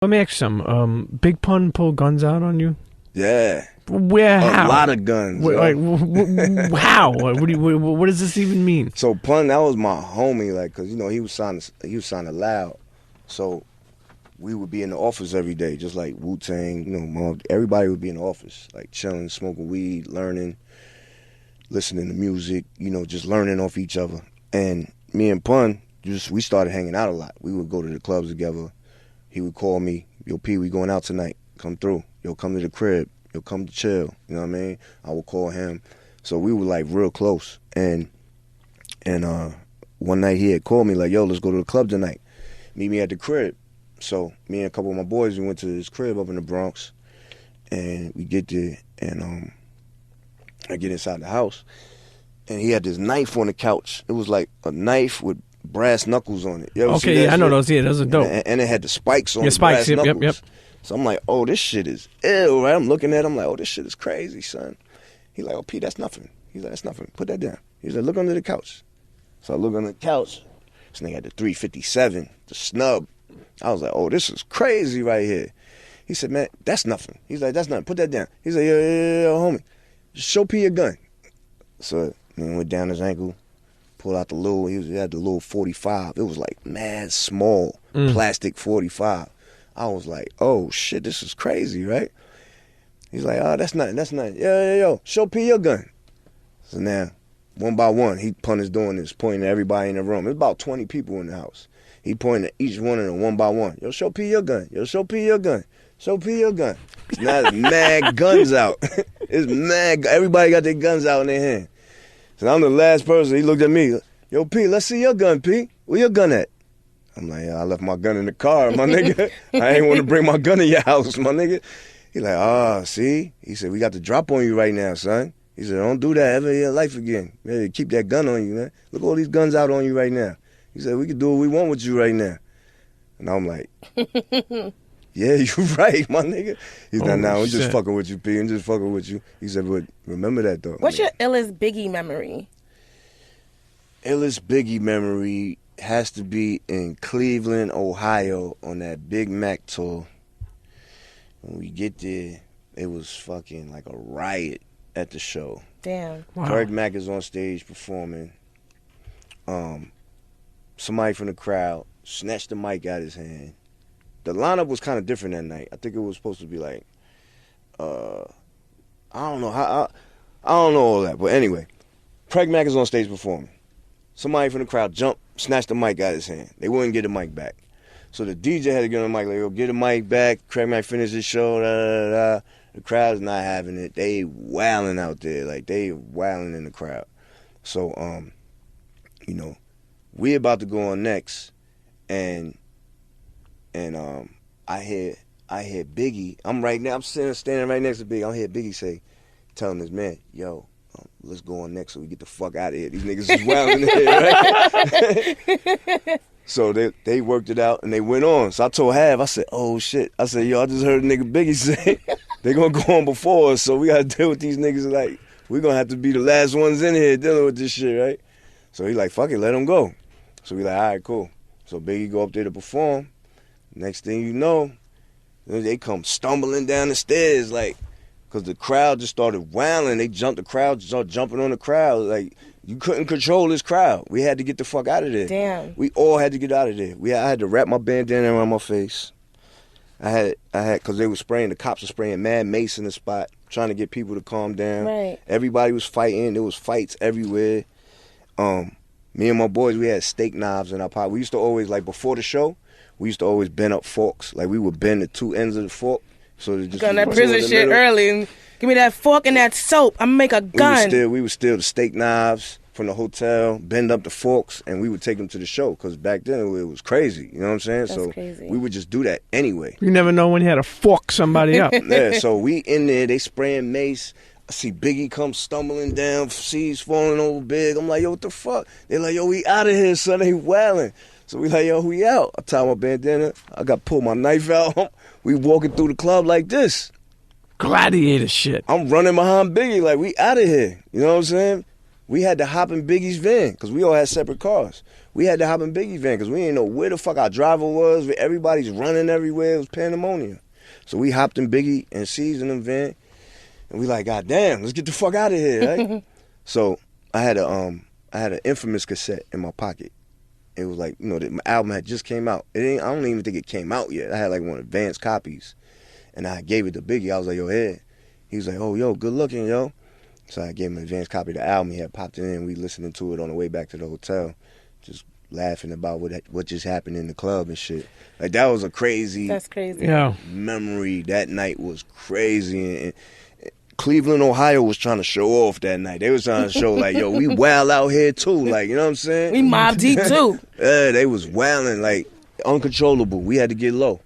Let me ask you something. Big Pun pull guns out on you? Yeah. Where? How? A lot of guns. How? What does this even mean? So Pun, that was my homie, like, cause he was signed Loud, so we would be in the office every day, just like Wu-Tang. Everybody would be in the office, like chilling, smoking weed, learning, listening to music. Just learning off each other. And me and Pun, we started hanging out a lot. We would go to the clubs together. He would call me, yo, P, we going out tonight. Come through. Yo, come to the crib. Yo, come to chill. You know what I mean? I would call him. So we were like real close. And one night he had called me like, yo, let's go to the club tonight. Meet me at the crib. So me and a couple of my boys, we went to his crib up in the Bronx. And we get there and I get inside the house. And he had this knife on the couch. It was like a knife with brass knuckles on it. Okay, yeah, I know those. Yeah, those are dope. And it had the spikes on the spikes, brass knuckles. Yep. So I'm like, oh, this shit is ill, right? I'm looking at him like, oh, this shit is crazy, son. He's like, oh, P, that's nothing. He's like, that's nothing. Put that down. He's like, look under the couch. So I look under the couch. This nigga had the 357, the snub. I was like, oh, this is crazy right here. He said, man, that's nothing. He's like, that's nothing. Put that down. He's like, yo, homie, just show P your gun. So then went down his ankle, pulled out he had the little 45. It was like mad small, plastic 45. I was like, oh shit, this is crazy, right? He's like, oh, that's nothing. Yo, show P your gun. So now, one by one, Pun is doing this, pointing at everybody in the room. There's about 20 people in the house. He pointing at each one of them one by one. Yo, show P your gun. Yo, show P your gun. Show P your gun. Now there's mad guns out. It's mad. Everybody got their guns out in their hand. So I'm the last person. He looked at me. Yo, P, let's see your gun, P. Where your gun at? I'm like, I left my gun in the car, my nigga. I ain't want to bring my gun in your house, my nigga. He like, see? He said, we got the drop on you right now, son. He said, don't do that ever in your life again. Man, keep that gun on you, man. Look all these guns out on you right now. He said, we can do what we want with you right now. And I'm like, yeah, you right, my nigga. He's like, nah, I'm just fucking with you, P. I'm just fucking with you. He said, but remember that, though. What's your illest Biggie memory? Illest Biggie memory has to be in Cleveland, Ohio, on that Big Mac tour. When we get there, it was fucking like a riot at the show. Damn. Wow. Craig Mack is on stage performing. Somebody from the crowd snatched the mic out of his hand. The lineup was kind of different that night. I think it was supposed to be like, I don't know how, I don't know all that. But anyway, Craig Mack is on stage performing. Somebody from the crowd jumped, snatched the mic out of his hand. They wouldn't get the mic back. So the DJ had to get on the mic, like, yo, get the mic back. Craig Mack finished his show, da. The crowd's not having it. They wailing out there. Like, they wailing in the crowd. So, we about to go on next, and I hear Biggie. I'm standing right next to Biggie. I hear Biggie telling this man, yo, let's go on next so we get the fuck out of here. These niggas is wilding in here, right? So they worked it out and they went on. So I told Hav, I said, oh shit. I said, yo, I just heard a nigga Biggie say they gonna go on before us, so we gotta deal with these niggas. Like, we gonna have to be the last ones in here dealing with this shit, right? So he like, fuck it, let him go. So we like, all right, cool. So Biggie go up there to perform. Next thing you know, they come stumbling down the stairs, like, because the crowd just started wailing. The crowd started jumping on the crowd. Like, you couldn't control this crowd. We had to get the fuck out of there. Damn. We all had to get out of there. I had to wrap my bandana around my face. I had, because the cops were spraying mad mace in the spot, trying to get people to calm down. Right. Everybody was fighting. There was fights everywhere. Me and my boys, we had steak knives in our pocket. We used to always, like, before the show, we used to always bend up forks. Like, we would bend the two ends of the fork. So they just got that prison shit early. Give me that fork and that soap. I'm gonna make a gun. We would steal the steak knives from the hotel, bend up the forks, and we would take them to the show. Because back then, it was crazy. You know what I'm saying? That's crazy. We would just do that anyway. You never know when you had to fork somebody up. Yeah, so we in there, they spraying mace. I see Biggie come stumbling down, seas falling over big. I'm like, yo, what the fuck? They're like, yo, we out of here, son. They wailing. So we like, yo, we out. I tie my bandana. I got to pull my knife out. We walking through the club like this. Gladiator shit. I'm running behind Biggie like, we out of here. You know what I'm saying? We had to hop in Biggie's van because we all had separate cars. we had to hop in Biggie van because we didn't know where the fuck our driver was. Everybody's running everywhere. It was pandemonium. So we hopped in Biggie and C's in the van, and we like, God damn, let's get the fuck out of here, right? So I had an Infamous cassette in my pocket. It was like, my album had just came out. I don't even think it came out yet. I had like one advanced copies, and I gave it to Biggie. I was like, yo, here. He was like, oh, yo, good looking, yo. So I gave him an advanced copy of the album. He had popped it in. We listening to it on the way back to the hotel, just laughing about what just happened in the club and shit. Like, that was a crazy, That's crazy. Yeah. memory. That night was crazy. And Cleveland, Ohio was trying to show off that night. They was trying to show, like, yo, we wild out here, too. Like, you know what I'm saying? We Mobb Deep too. Yeah, they was wilding, like, uncontrollable. We had to get low.